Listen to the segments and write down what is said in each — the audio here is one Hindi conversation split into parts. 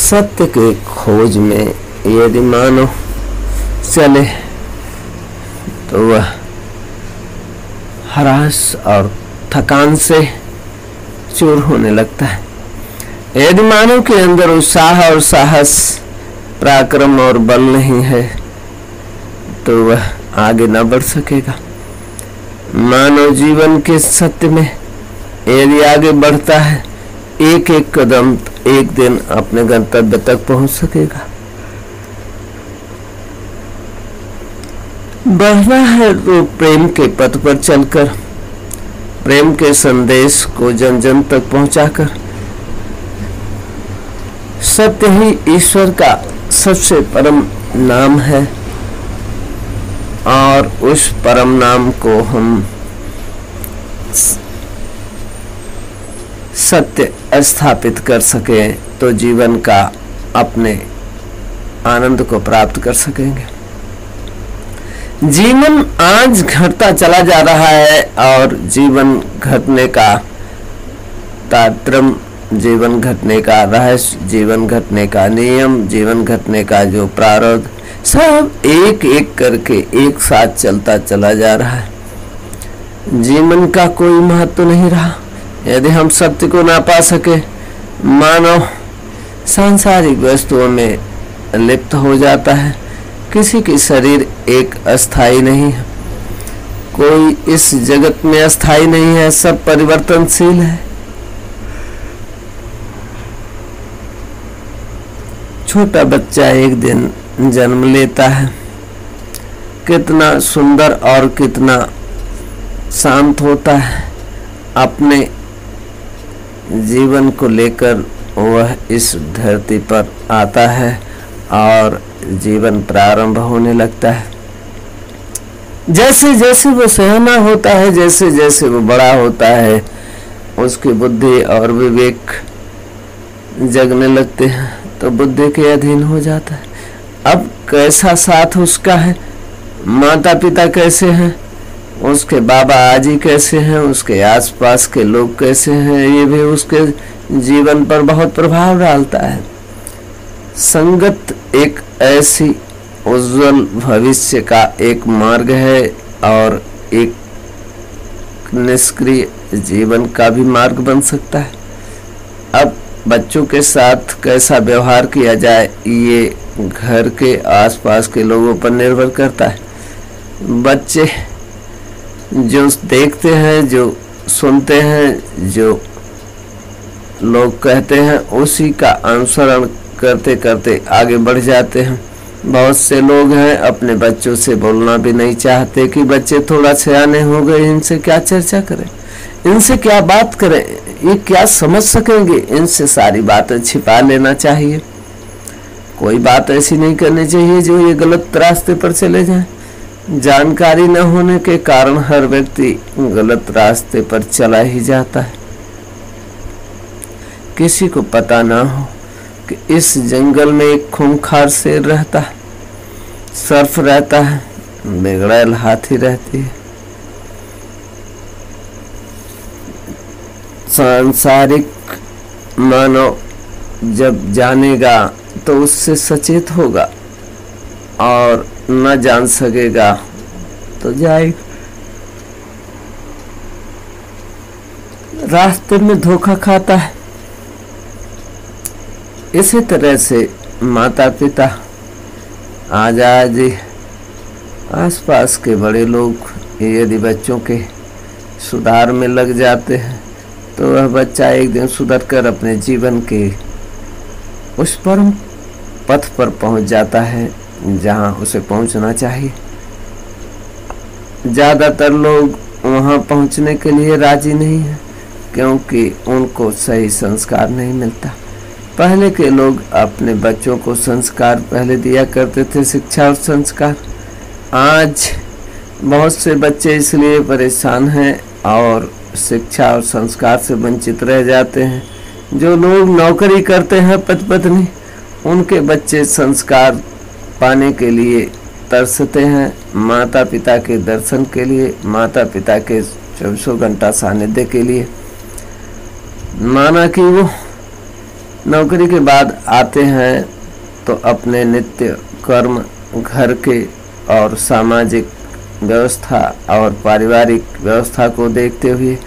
सत्य के खोज में यदि मानव चले तो वह हरास और थकान से चूर होने लगता है। यदि मानव के अंदर उत्साह और साहस, पराक्रम और बल नहीं है तो वह आगे न बढ़ सकेगा। मानव जीवन के सत्य में यदि आगे बढ़ता है, एक एक कदम एक दिन अपने गंतव्य तक पहुंच सकेगा। बढ़ना है तो प्रेम के पथ पर चलकर, प्रेम के संदेश को जन जन तक पहुंचाकर। सत्य ही ईश्वर का सबसे परम नाम है और उस परम नाम को हम सत्य स्थापित कर सके तो जीवन का अपने आनंद को प्राप्त कर सकेंगे। जीवन आज घटता चला जा रहा है और जीवन घटने का तारतम्य, जीवन घटने का रहस्य, जीवन घटने का नियम, जीवन घटने का जो प्रारब्ध, सब एक एक करके एक साथ चलता चला जा रहा है। जीवन का कोई महत्व नहीं रहा यदि हम सत्य को ना पा सके। मानव सांसारिक वस्तुओं में लिप्त हो जाता है। किसी की शरीर एक अस्थाई नहीं है, कोई इस जगत में अस्थाई नहीं है, सब परिवर्तनशील है। छोटा बच्चा एक दिन जन्म लेता है, कितना सुंदर और कितना शांत होता है। अपने जीवन को लेकर वह इस धरती पर आता है और जीवन प्रारंभ होने लगता है। जैसे जैसे वो सयाना होता है, जैसे जैसे वो बड़ा होता है, उसकी बुद्धि और विवेक जगने लगते हैं तो बुद्धि के अधीन हो जाता है। अब कैसा साथ उसका है, माता पिता कैसे हैं, उसके बाबा आजी कैसे हैं, उसके आसपास के लोग कैसे हैं, ये भी उसके जीवन पर बहुत प्रभाव डालता है। संगत एक ऐसी उज्जवल भविष्य का एक मार्ग है और एक निष्क्रिय जीवन का भी मार्ग बन सकता है। अब बच्चों के साथ कैसा व्यवहार किया जाए ये घर के आसपास के लोगों पर निर्भर करता है। बच्चे जो देखते हैं, जो सुनते हैं, जो लोग कहते हैं, उसी का अनुसरण करते करते आगे बढ़ जाते हैं। बहुत से लोग हैं अपने बच्चों से बोलना भी नहीं चाहते कि बच्चे थोड़ा सयाने हो गए, इनसे क्या चर्चा करें, इनसे क्या बात करें, ये क्या समझ सकेंगे, इनसे सारी बातें छिपा लेना चाहिए। कोई बात ऐसी नहीं करनी चाहिए जो ये गलत रास्ते पर चले जाए। जानकारी न होने के कारण हर व्यक्ति गलत रास्ते पर चला ही जाता है। किसी को पता ना हो कि इस जंगल में एक खूंखार शेर रहता है, सर्फ रहता है, बिगड़ैल हाथी रहती है। सांसारिक मानव जब जानेगा तो उससे सचेत होगा और न जान सकेगा तो जाएगा। रास्ते में धोखा खाता है। इसी तरह से माता पिता, आजादी, आसपास के बड़े लोग यदि बच्चों के सुधार में लग जाते हैं तो वह बच्चा एक दिन सुधर कर अपने जीवन के उस परम पथ पर पहुंच जाता है जहां उसे पहुंचना चाहिए। ज़्यादातर लोग वहां पहुंचने के लिए राजी नहीं है क्योंकि उनको सही संस्कार नहीं मिलता। पहले के लोग अपने बच्चों को संस्कार पहले दिया करते थे, शिक्षा और संस्कार। आज बहुत से बच्चे इसलिए परेशान हैं और शिक्षा और संस्कार से वंचित रह जाते हैं। जो लोग नौकरी करते हैं पति पत्नी, उनके बच्चे संस्कार पाने के लिए तरसते हैं, माता पिता के दर्शन के लिए, माता पिता के 24 घंटा सानिध्य के लिए। माना कि वो नौकरी के बाद आते हैं तो अपने नित्य कर्म, घर के और सामाजिक व्यवस्था और पारिवारिक व्यवस्था को देखते हुए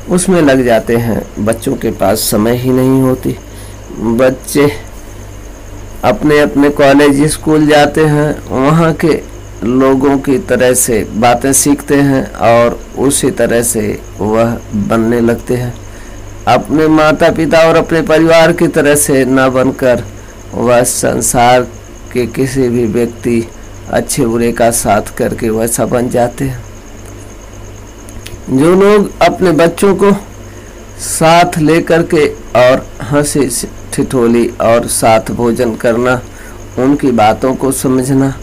उसमें लग जाते हैं। बच्चों के पास समय ही नहीं होती। बच्चे अपने अपने कॉलेज स्कूल जाते हैं, वहाँ के लोगों की तरह से बातें सीखते हैं और उसी तरह से वह बनने लगते हैं। अपने माता पिता और अपने परिवार की तरह से न बनकर वह संसार के किसी भी व्यक्ति अच्छे बुरे का साथ करके वैसा बन जाते हैं। जो लोग अपने बच्चों को साथ लेकर के और हंसी ठिठोली और साथ भोजन करना, उनकी बातों को समझना,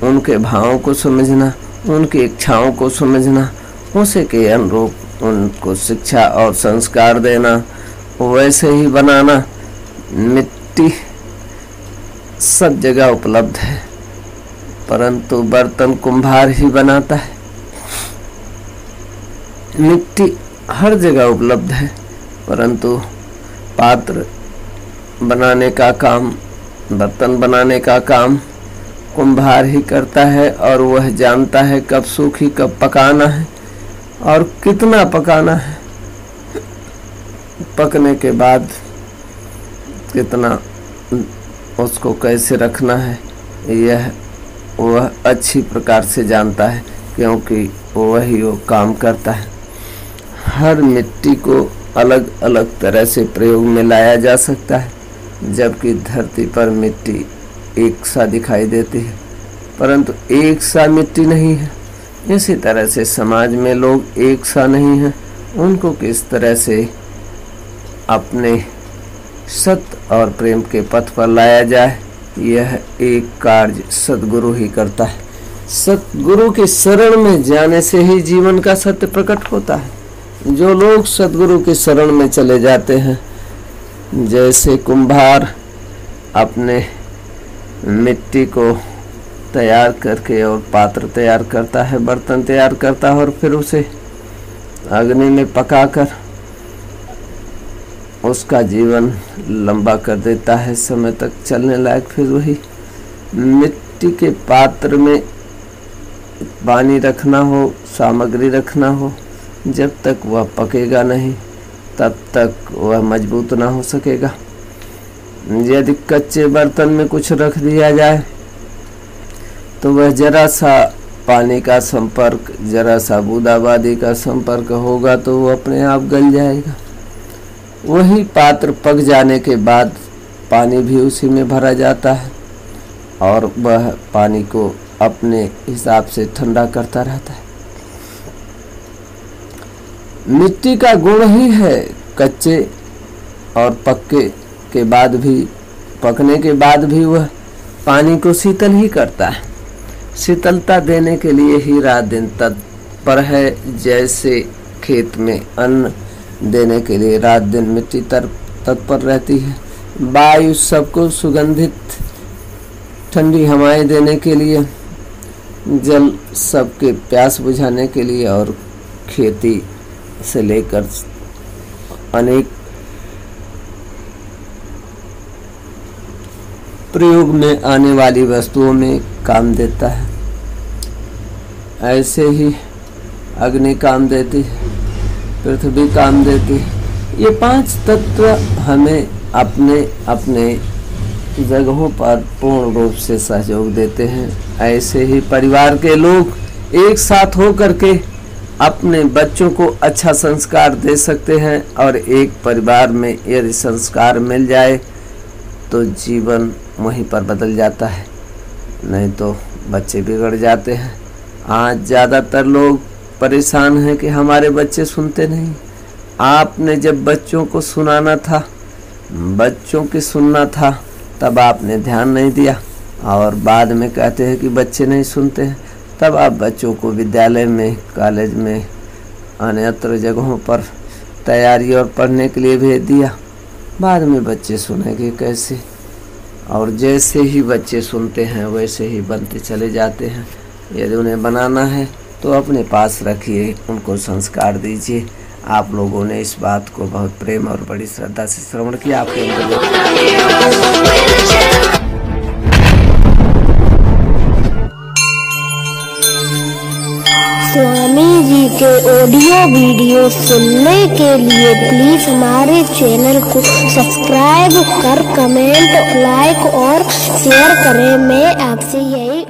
उनके भावों को समझना, उनकी इच्छाओं को समझना, उसी के अनुरूप उनको शिक्षा और संस्कार देना, वैसे ही बनाना। मिट्टी सब जगह उपलब्ध है, परंतु बर्तन कुम्हार ही बनाता है। मिट्टी हर जगह उपलब्ध है, परंतु पात्र बनाने का काम, बर्तन बनाने का काम कुम्हार ही करता है और वह जानता है कब सूखी कब पकाना है और कितना पकाना है, पकने के बाद कितना उसको कैसे रखना है, यह वह अच्छी प्रकार से जानता है, क्योंकि वही वो काम करता है। हर मिट्टी को अलग अलग तरह से प्रयोग में लाया जा सकता है, जबकि धरती पर मिट्टी एक सा दिखाई देती है, परंतु एक सा मिट्टी नहीं है। इसी तरह से समाज में लोग एक सा नहीं हैं। उनको किस तरह से अपने सत्य और प्रेम के पथ पर लाया जाए, यह एक कार्य सद्गुरु ही करता है। सद्गुरु के शरण में जाने से ही जीवन का सत्य प्रकट होता है। जो लोग सद्गुरु के शरण में चले जाते हैं, जैसे कुम्हार अपने मिट्टी को तैयार करके और पात्र तैयार करता है, बर्तन तैयार करता है और फिर उसे अग्नि में पकाकर उसका जीवन लंबा कर देता है, समय तक चलने लायक। फिर वही मिट्टी के पात्र में पानी रखना हो, सामग्री रखना हो, जब तक वह पकेगा नहीं तब तक वह मजबूत ना हो सकेगा। यदि कच्चे बर्तन में कुछ रख दिया जाए तो वह जरा सा पानी का संपर्क, जरा सा बूंदाबांदी का संपर्क होगा तो वो अपने आप गल जाएगा। वही पात्र पक जाने के बाद पानी भी उसी में भरा जाता है और वह पानी को अपने हिसाब से ठंडा करता रहता है। मिट्टी का गुण ही है कच्चे और पक्के के बाद भी, पकने के बाद भी वह पानी को शीतल ही करता है। शीतलता देने के लिए ही रात दिन तत्पर है। जैसे खेत में अन्न देने के लिए रात दिन मिट्टी तत्पर रहती है, वायु सबको सुगंधित ठंडी हवाएं देने के लिए, जल सबके प्यास बुझाने के लिए और खेती से लेकर अनेक प्रयोग में आने वाली वस्तुओं में काम देता है। ऐसे ही अग्नि काम देती है, पृथ्वी काम देती है। ये पांच तत्व हमें अपने अपने जगहों पर पूर्ण रूप से सहयोग देते हैं। ऐसे ही परिवार के लोग एक साथ होकर के अपने बच्चों को अच्छा संस्कार दे सकते हैं और एक परिवार में यदि संस्कार मिल जाए तो जीवन वहीं पर बदल जाता है, नहीं तो बच्चे बिगड़ जाते हैं। आज ज़्यादातर लोग परेशान हैं कि हमारे बच्चे सुनते नहीं। आपने जब बच्चों को सुनाना था, बच्चों की सुनना था, तब आपने ध्यान नहीं दिया और बाद में कहते हैं कि बच्चे नहीं सुनते हैं। तब आप बच्चों को विद्यालय में, कॉलेज में, अन्यत्र जगहों पर तैयारी और पढ़ने के लिए भेज दिया। बाद में बच्चे सुनेंगे कैसे? और जैसे ही बच्चे सुनते हैं वैसे ही बनते चले जाते हैं। यदि उन्हें बनाना है तो अपने पास रखिए, उनको संस्कार दीजिए। आप लोगों ने इस बात को बहुत प्रेम और बड़ी श्रद्धा से श्रवण किया। आपके स्वामी जी के ऑडियो वीडियो सुनने के लिए प्लीज हमारे चैनल को सब्सक्राइब कर कमेंट, लाइक और शेयर करें। मैं आपसे यही